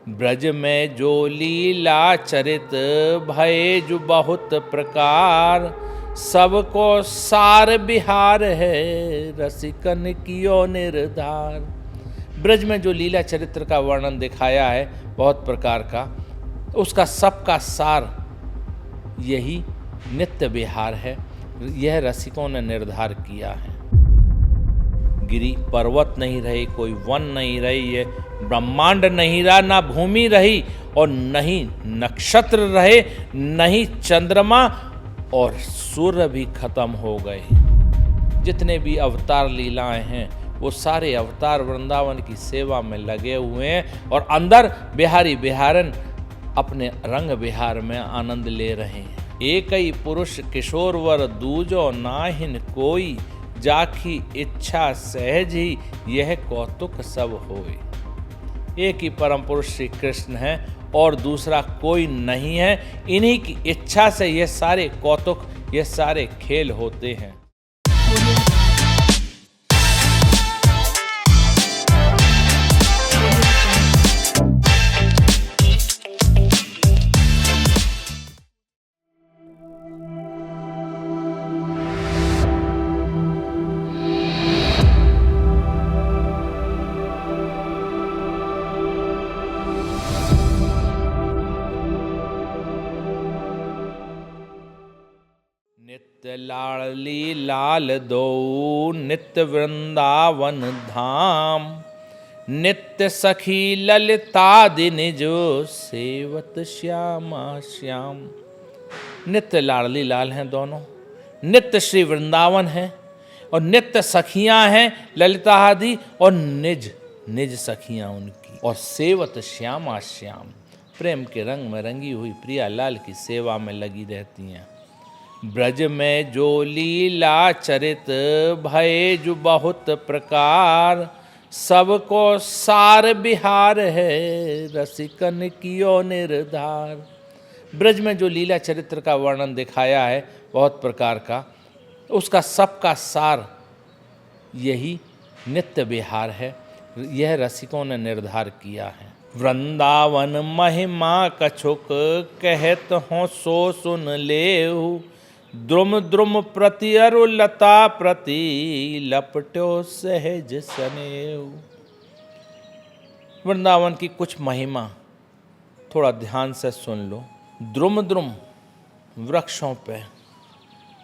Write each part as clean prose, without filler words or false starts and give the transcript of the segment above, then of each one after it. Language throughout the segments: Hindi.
ब्रज में जो लीला चरित भये जो बहुत प्रकार, सबको सार बिहार है रसिकन कियो निर्धार। ब्रज में जो लीला चरित्र का वर्णन दिखाया है बहुत प्रकार का, उसका सबका सार यही नित्य विहार है, यह रसिकों ने निर्धार किया है। गिरी पर्वत नहीं रही, कोई वन नहीं रही, ये ब्रह्मांड नहीं रहा, ना भूमि रही और नहीं नक्षत्र रहे, नहीं चंद्रमा, और सूर्य भी खत्म हो गए। जितने भी अवतार लीलाएं हैं वो सारे अवतार वृंदावन की सेवा में लगे हुए हैं और अंदर बिहारी बिहारन अपने रंग बिहार में आनंद ले रहे हैं। एक ही पुरुष किशोर वर दूजो नाहिन कोई, जाखी इच्छा सहज ही यह कौतुक सब होए। एक ही परम पुरुष श्री कृष्ण है और दूसरा कोई नहीं है। इन्हीं की इच्छा से ये सारे कौतुक, ये सारे खेल होते हैं। नित्य लाडली लाल दो नित्य वृंदावन धाम, नित्य सखी ललिता दिन जो सेवत श्यामा श्याम। नित्य लाडली लाल हैं दोनों, नित्य श्री वृंदावन है और नित्य सखियां हैं ललिता आदि और निज निज सखियां उनकी, और सेवत श्यामा श्याम, प्रेम के रंग में रंगी हुई प्रिया लाल की सेवा में लगी रहती हैं। ब्रज में जो लीला चरित भये जो बहुत प्रकार, सबको सार बिहार है रसिकन कियो निर्धार। ब्रज में जो लीला चरित्र का वर्णन दिखाया है बहुत प्रकार का, उसका सबका सार यही नित्य विहार है, यह रसिकों ने निर्धार किया है। वृंदावन महिमा कछुक कहत हो सो सुन लेहु, द्रुम द्रुम प्रति अरु लता प्रति लपटो सहज सनेऊ। वृंदावन की कुछ महिमा थोड़ा ध्यान से सुन लो। द्रुम द्रुम वृक्षों पे,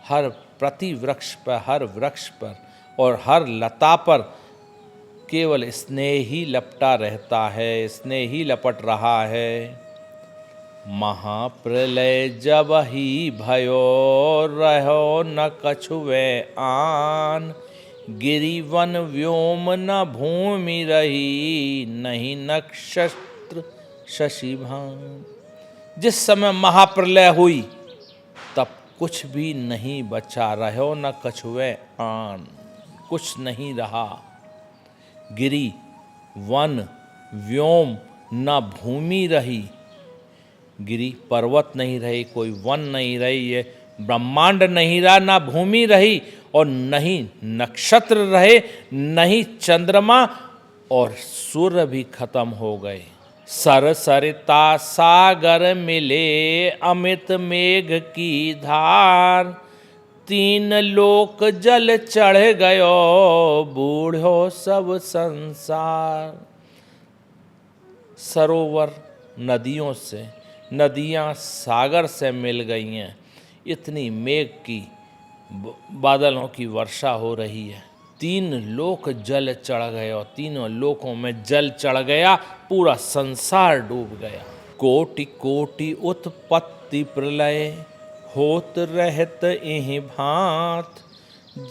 हर प्रति वृक्ष पर, हर वृक्ष पर और हर लता पर केवल स्नेह ही लपटा रहता है, स्नेह ही लपट रहा है। महाप्रलय जब ही भयो रहो न कछुवे आन, गिरिवन व्योम न भूमि रही नहीं नक्षत्र शशिभान। जिस समय महाप्रलय हुई तब कुछ भी नहीं बचा, रहो न कछुवे आन, कुछ नहीं रहा। गिरि वन व्योम न भूमि रही, गिरि पर्वत नहीं रही, कोई वन नहीं रही, ये ब्रह्मांड नहीं रहा, ना भूमि रही और नहीं नक्षत्र रहे, नहीं चंद्रमा, और सूर्य भी खत्म हो गए। सरसरिता सागर मिले अमित मेघ की धार, तीन लोक जल चढ़ गयो बूढ़ो सब संसार। सरोवर नदियों से, नदियाँ सागर से मिल गई हैं, इतनी मेघ की बादलों की वर्षा हो रही है। तीन लोक जल चढ़ गए और तीनों लोकों में जल चढ़ गया, पूरा संसार डूब गया। कोटि कोटि उत्पत्ति प्रलय होत रहत इहि भांत,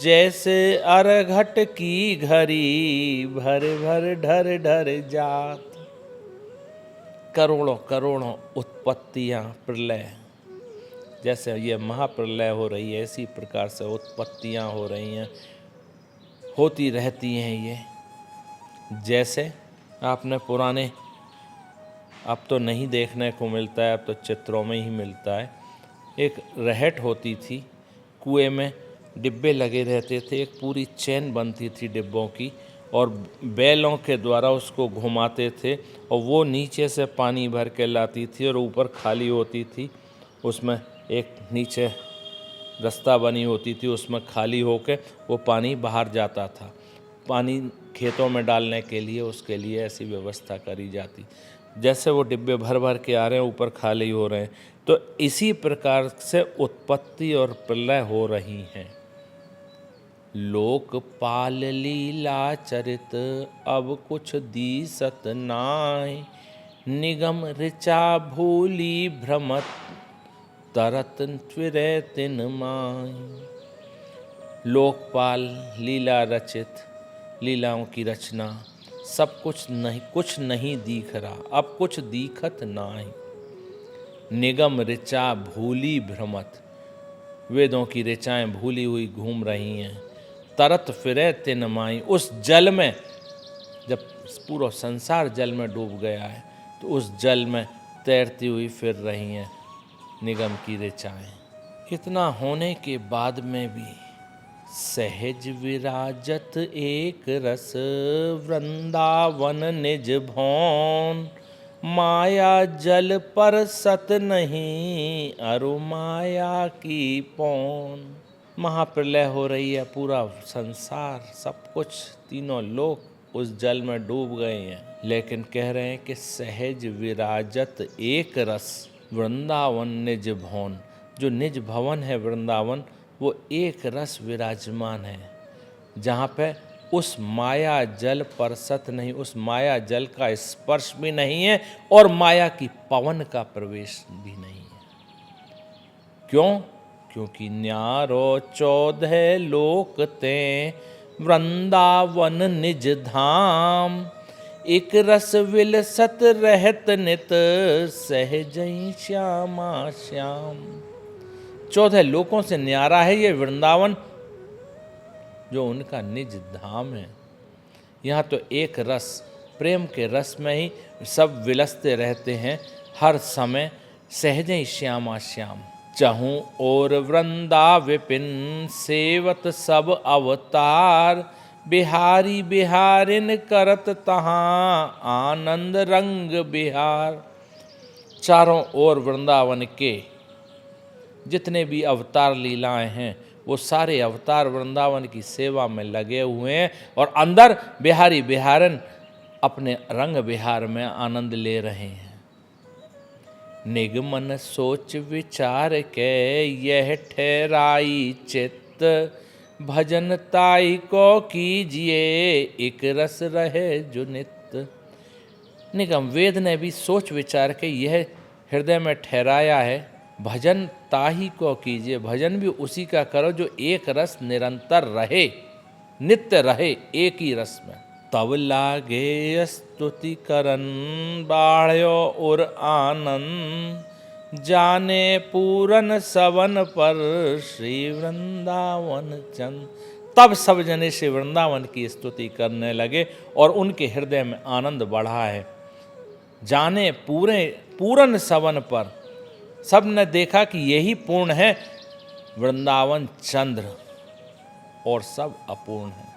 जैसे अरघट की घड़ी भर भर ढर ढर जात। करोड़ों करोड़ों उत्पत्तियाँ प्रलय, जैसे ये महाप्रलय हो रही है इसी प्रकार से उत्पत्तियाँ हो रही हैं, होती रहती हैं। ये जैसे आपने पुराने, अब तो नहीं देखने को मिलता है, अब तो चित्रों में ही मिलता है। एक रहट होती थी, कुएं में डिब्बे लगे रहते थे, एक पूरी चेन बनती थी डिब्बों की और बैलों के द्वारा उसको घुमाते थे और वो नीचे से पानी भर के लाती थी और ऊपर खाली होती थी, उसमें एक नीचे रास्ता बनी होती थी, उसमें खाली होके वो पानी बाहर जाता था। पानी खेतों में डालने के लिए उसके लिए ऐसी व्यवस्था करी जाती। जैसे वो डिब्बे भर भर के आ रहे हैं, ऊपर खाली हो रहे हैं, तो इसी प्रकार से उत्पत्ति और प्रलय हो रही हैं। लोकपाल लीला चरित अब कुछ दीसत नाय, निगम ऋचा भूली भ्रमत तरत फिरे तिन माय। लोकपाल लीला रचित, लीलाओं की रचना, सब कुछ नहीं दिख रहा, अब कुछ दिखत नाय। निगम ऋचा भूली भ्रमत, वेदों की ऋचाएं भूली हुई घूम रही हैं। तरत फिरे तिन माई, उस जल में, जब पूरा संसार जल में डूब गया है तो उस जल में तैरती हुई फिर रही हैं निगम की ऋचाएं। इतना होने के बाद में भी सहज विराजत एक रस, वृंदावन निज भौन। माया जल पर सत नहीं, अरु माया की पौन। महाप्रलय हो रही है, पूरा संसार, सब कुछ, तीनों लोक उस जल में डूब गए हैं, लेकिन कह रहे हैं कि सहज विराजत एक रस, वृंदावन निज भवन। जो निज भवन है वृंदावन, वो एक रस विराजमान है, जहाँ पे उस माया जल परसत नहीं, उस माया जल का स्पर्श भी नहीं है और माया की पवन का प्रवेश भी नहीं है। क्यों? क्योंकि न्यारो 14 लोक ते, वृंदावन निज धाम। एक रस विलसत रहत नित, सहजई श्यामा श्याम। 14 लोकों से न्यारा है ये वृंदावन, जो उनका निज धाम है। यहाँ तो एक रस, प्रेम के रस में ही सब विलसते रहते हैं हर समय। सहजई श्यामा श्याम, चहूँ और वृंदा विपिन, सेवत सब अवतार। बिहारी बिहारिन करत तहाँ, आनंद रंग बिहार। चारों ओर वृंदावन के जितने भी अवतार लीलाएं हैं, वो सारे अवतार वृंदावन की सेवा में लगे हुए हैं और अंदर बिहारी बिहारन अपने रंग बिहार में आनंद ले रहे हैं। निगमन सोच विचार के, यह ठहराई चित्त। भजन ताई को कीजिए, एक रस रहे जो नित्य। निगम वेद ने भी सोच विचार के यह हृदय में ठहराया है, भजन ताही को कीजिए। भजन भी उसी का करो जो एक रस निरंतर रहे, नित्य रहे, एक ही रस में। तब लागे स्तुति करन, बाढ़ो और आनंद। जाने पूरन सवन पर, श्री वृंदावन चंद। तब सब जने श्री वृंदावन की स्तुति करने लगे और उनके हृदय में आनंद बढ़ा है। जाने पूरन सवन पर, सब ने देखा कि यही पूर्ण है वृंदावन चंद्र और सब अपूर्ण है।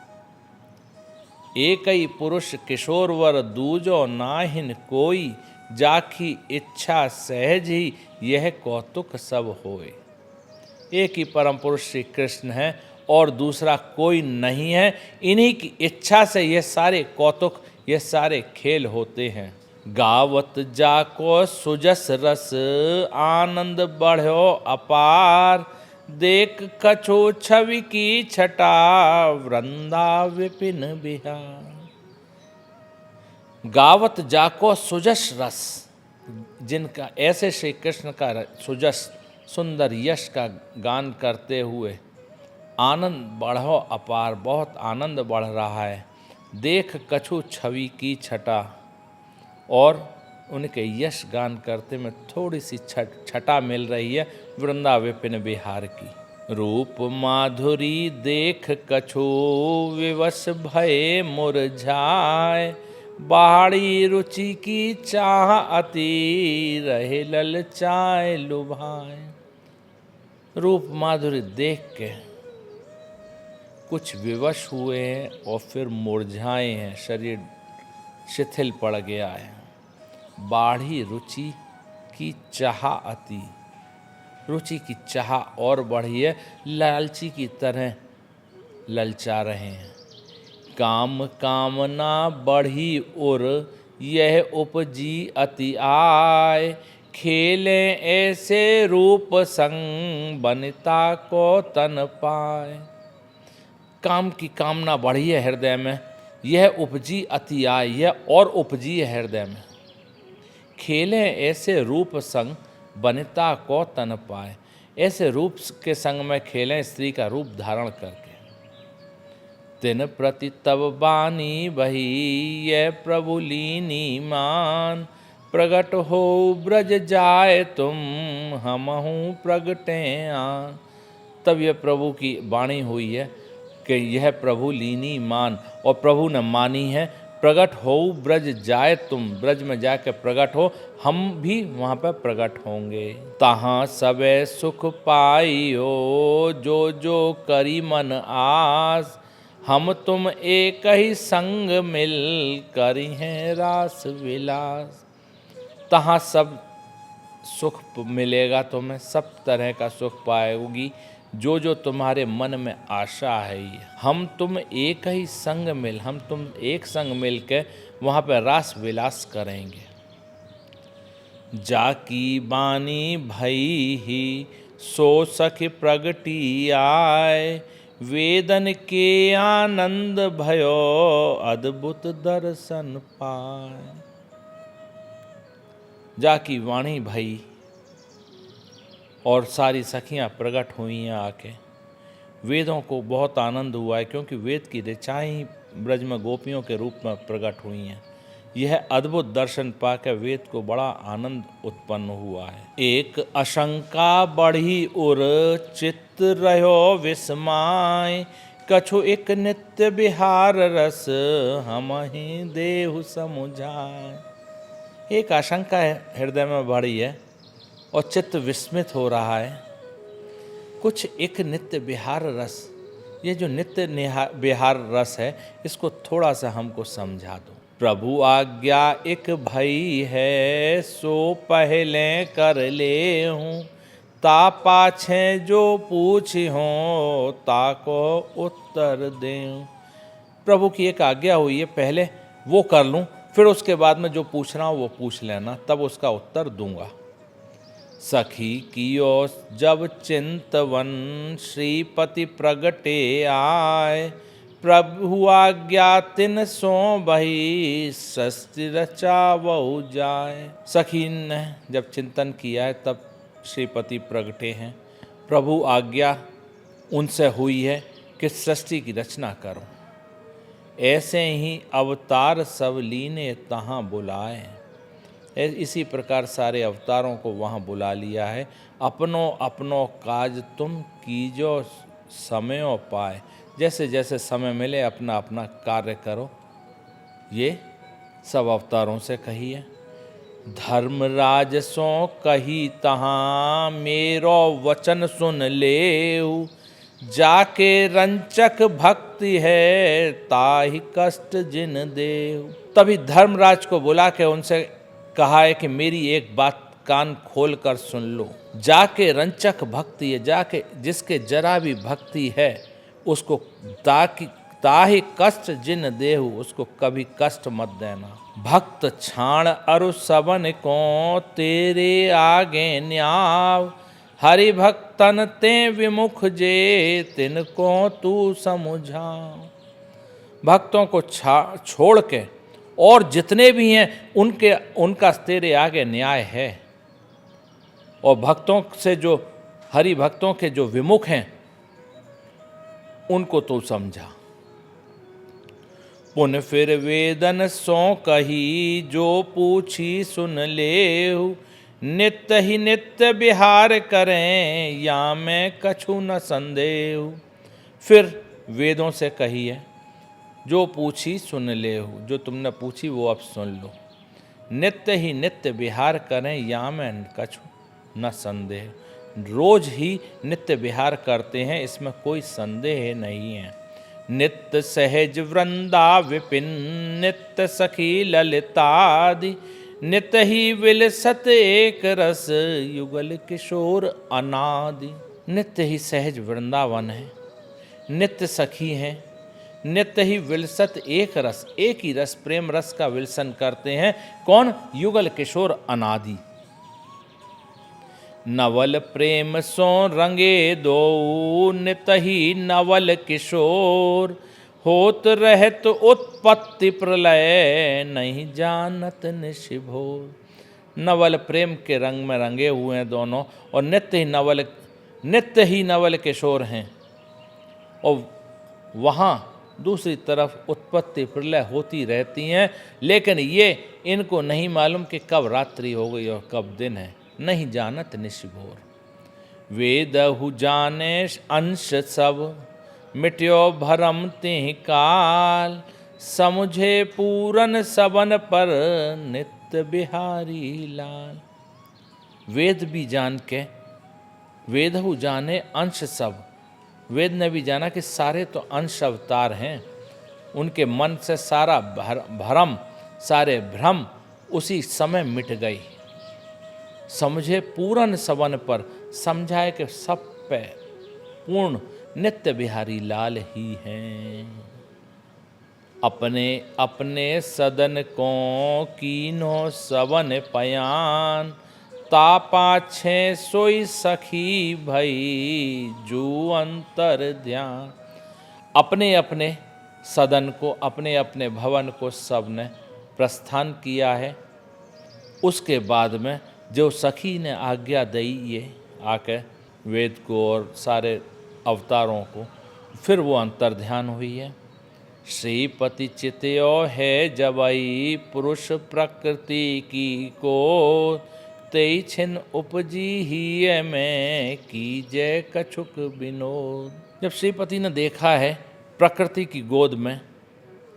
एक ही पुरुष किशोरवर, दूजो नाहिन कोई। जाखी इच्छा सहज ही, यह कौतुक सब होए। एक ही परम पुरुष श्री कृष्ण है और दूसरा कोई नहीं है। इन्हीं की इच्छा से ये सारे कौतुक, ये सारे खेल होते हैं। गावत जाको सुजस रस, आनंद बढ़ो अपार। देख कछु छवि की छटा, वृंदा विपिन बिहार। गावत जाको सुजस रस, जिनका ऐसे श्री कृष्ण का सुजस सुंदर यश का गान करते हुए आनंद बढ़ो अपार, बहुत आनंद बढ़ रहा है। देख कछु छवि की छटा, और उनके यश गान करते में थोड़ी सी छटा मिल रही है वृंदा विपिन बिहार की। रूप माधुरी देख कछु, विवश भये मुरझाए। बाड़ी रुचि की चाह अति, रहे ललचाए लुभाए। रूप माधुरी देख के कुछ विवश हुए हैं और फिर मुरझाए हैं, शरीर शिथिल पड़ गया है। बाढ़ी रुचि की चाह अति, रुचि की चाह और बढ़ी है, लालची की तरह ललचा रहे हैं। काम कामना बढ़ी और यह उपजी अति आय, खेले ऐसे रूप संग बनिता को तन पाए। काम की कामना बढ़ी है हृदय में, यह उपजी अति आय, यह और उपजी है हृदय में। खेले ऐसे रूप संग बनिता को तन पाए, ऐसे रूप के संग में खेलें स्त्री का रूप धारण करके। तिन प्रति तब बानी बही यह प्रभु लीनी मान, प्रगट हो ब्रज जाए तुम हमहु प्रगटे आन। तब यह प्रभु की वाणी हुई है कि यह प्रभु लीनी मान, और प्रभु ने मानी है। प्रगट हो ब्रज जाए तुम, ब्रज में जाके प्रगट हो, हम भी वहाँ पर प्रगट होंगे। तहाँ सबे सुख पाइयो जो जो करी मन आस, हम तुम एक ही संग मिल करी हैं रास विलास। तहाँ सब सुख मिलेगा तुम्हें, सब तरह का सुख पाओगी जो जो तुम्हारे मन में आशा है। ये हम तुम एक ही संग मिल, हम तुम एक संग मिल के वहाँ पर रास विलास करेंगे। जाकी बानी भई ही सो सखी प्रगटी आए, वेदन के आनंद भयो अद्भुत दर्शन पाए। जाकी वाणी भई और सारी सखियां प्रकट हुई हैं आके। वेदों को बहुत आनंद हुआ है, क्योंकि वेद की ऋचाएं ही ब्रज में गोपियों के रूप में प्रकट हुई हैं। यह अद्भुत दर्शन पाकर वेद को बड़ा आनंद उत्पन्न हुआ है। एक आशंका बढ़ी और चित्त रहो विस्माय, कछु एक नित्य बिहार रस हम ही देहु समुझाए। एक आशंका है हृदय में बढ़ी है और चित्त विस्मित हो रहा है। कुछ एक नित्य बिहार रस, ये जो नित्य बिहार रस है, इसको थोड़ा सा हमको समझा दो। प्रभु आज्ञा एक भई है सो पहले कर ले हूँ, ता पाछे जो पूछी हो ताको उत्तर दें। प्रभु की एक आज्ञा हुई है, पहले वो कर लूँ, फिर उसके बाद में जो पूछना हो वो पूछ लेना, तब उसका उत्तर दूंगा। सखी कियो जब चिंतवन श्रीपति प्रगटे आए, प्रभु आज्ञा तिन सो बही सस्ति रचावहु जाए। सखी ने जब चिंतन किया है तब श्रीपति प्रगटे हैं। प्रभु आज्ञा उनसे हुई है कि सृष्टि की रचना करो। ऐसे ही अवतार सब लीने तहाँ बुलाए। इसी प्रकार सारे अवतारों को वहाँ बुला लिया है। अपनो अपनो काज तुम कीजो समयो पाए, जैसे जैसे समय मिले अपना अपना कार्य करो। ये सब अवतारों से कही है। धर्मराज सो कही तहाँ मेरो वचन सुन लेऊ, जाके रंचक भक्ति है ताहि कष्ट जिन देव। तभी धर्मराज को बुला के उनसे कहा है कि मेरी एक बात कान खोल कर सुन लो। जाके रंचक भक्ति है, जाके जिसके जरा भी भक्ति है उसको ताहि कष्ट जिन देहु, उसको कभी कष्ट मत देना। भक्त छाण अरु सबन को तेरे आगे न्याव, हरि भक्तन ते विमुख जे तिनको तू समझा। भक्तों को छोड़ के और जितने भी हैं उनका तेरे आगे न्याय है। और भक्तों से जो हरि भक्तों के जो विमुख हैं उनको तू समझा। पुन फिर वेदन सो कही जो पूछी सुन लेहु, नित्य ही नित्य बिहार करें या मैं कछु न संदेहु। फिर वेदों से कही है जो पूछी सुन लेहु, जो तुमने पूछी वो अब सुन लो। नित्य ही नित्य विहार करें या मैं कछु न संदेह। रोज ही नित्य विहार करते हैं, इसमें कोई संदेह नहीं है। नित्य सहज वृंदा विपिन नित्य सखी ललितादि नित्य ही विलसत एक रस युगल किशोर अनादि। नित्य ही सहज वृंदावन है, नित्य सखी हैं, नित्य ही विलसत एक रस, एक ही रस प्रेम रस का विलसन करते हैं। कौन? युगल किशोर अनादि। नवल प्रेम सो रंगे दो नित ही नवल किशोर होत रहत उत्पत्ति प्रलय नहीं जानत निशिभोर। नवल प्रेम के रंग में रंगे हुए हैं दोनों और नित्य ही नवल किशोर हैं। और वहाँ दूसरी तरफ उत्पत्ति प्रलय होती रहती हैं, लेकिन ये इनको नहीं मालूम कि कब रात्रि हो गई और कब दिन है। नहीं जानत निशिभोर। वेदहु जाने अंश सब मिट्यो भरम तिहि काल समुझे पूरन सबन पर नित्य बिहारी लाल। वेद भी जान के, वेदहु जाने अंश सब, वेद ने भी जाना कि सारे तो अंश अवतार हैं। उनके मन से सारा भरम, सारे भ्रम उसी समय मिट गई। समझे पूरन सबन पर, समझाए कि सब पे पूर्ण नित्य बिहारी लाल ही हैं। अपने अपने सदन को कीनो सबन पयान तापा छे सोई सखी भई जो अंतर ध्यान। अपने अपने सदन को, अपने अपने भवन को सबने प्रस्थान किया है। उसके बाद में जो सखी ने आज्ञा दी ये आके वेद को और सारे अवतारों को, फिर वो अंतर ध्यान हुई है। श्रीपति चित्यो है जबई पुरुष प्रकृति की को तेई छिन उपजी ही में कीजे कछुक विनोद। जब श्रीपति ने देखा है प्रकृति की गोद में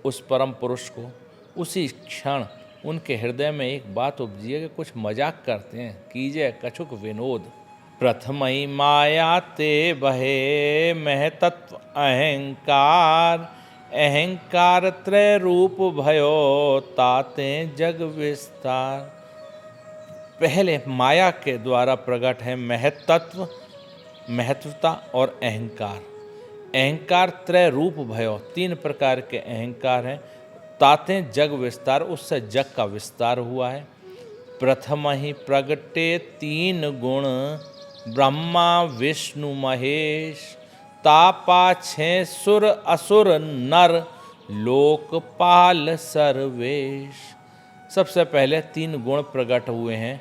उस परम पुरुष को, उसी क्षण उनके हृदय में एक बात उपजी है कि कुछ मजाक करते हैं। कीजे कछुक विनोद। प्रथमई माया ते बहे महतत्व अहंकार अहंकार त्रय रूप भयो ताते जग विस्तार। पहले माया के द्वारा प्रकट है महतत्व, महत्वता और अहंकार। अहंकार त्रय रूप भयो, तीन प्रकार के अहंकार हैं। ताते जग विस्तार, उससे जग का विस्तार हुआ है। प्रथम ही प्रगटे तीन गुण ब्रह्मा विष्णु महेश तापा छे सुर असुर नर लोकपाल सर्वेश। सबसे पहले तीन गुण प्रकट हुए हैं,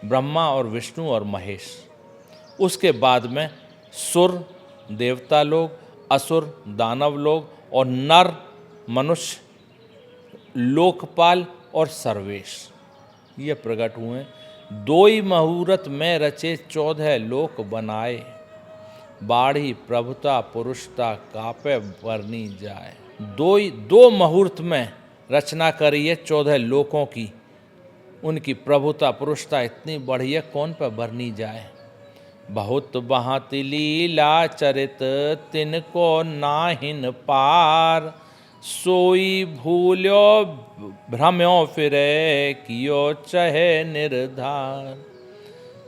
ब्रह्मा और विष्णु और महेश। उसके बाद में सुर देवता लोग, असुर दानव लोग और नर मनुष्य, लोकपाल और सर्वेश, ये प्रकट हुए। दो ही मुहूर्त में रचे 14 लोक बनाए बाढ़ी प्रभुता पुरुषता कापे वर्णी जाए। दो मुहूर्त में रचना करी है 14 लोकों की। उनकी प्रभुता पुरुषता इतनी बढ़ी है, कौन पर वर्णी जाए। बहुत बहाती लीला चरित तिनको नाहिन पार सोई भूल्यो भ्रम्यो फिरे कियो चहे निर्धार।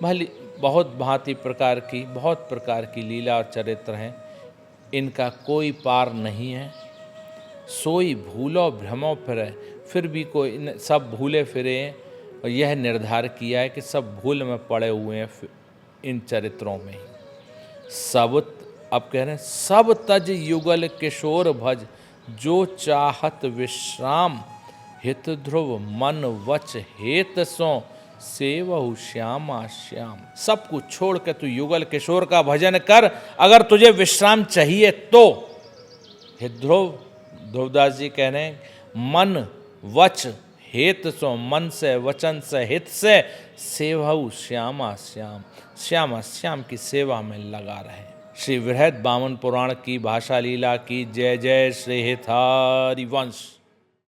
भली बहुत भांति प्रकार की, बहुत प्रकार की लीला और चरित्र हैं, इनका कोई पार नहीं है। सोई भूलो भ्रमो फिरे, फिर भी कोई सब भूले फिरे और यह निर्धार किया है कि सब भूल में पड़े हुए हैं इन चरित्रों में। सब, अब कह रहे हैं सब तज युगल किशोर भज जो चाहत विश्राम हित ध्रुव मन वच हेत सो सेवहु श्यामा श्याम। सब कुछ छोड़ के तू युगल किशोर का भजन कर, अगर तुझे विश्राम चाहिए तो। हित ध्रुवदास जी कह रहे हैं मन वच हेत सो, मन से वचन से हित से सेवहु श्यामा श्याम, श्यामा श्याम की सेवा में लगा रहे। श्री बृहद बामन पुराण की भाषा लीला की जय जय। श्री हितारि वंश।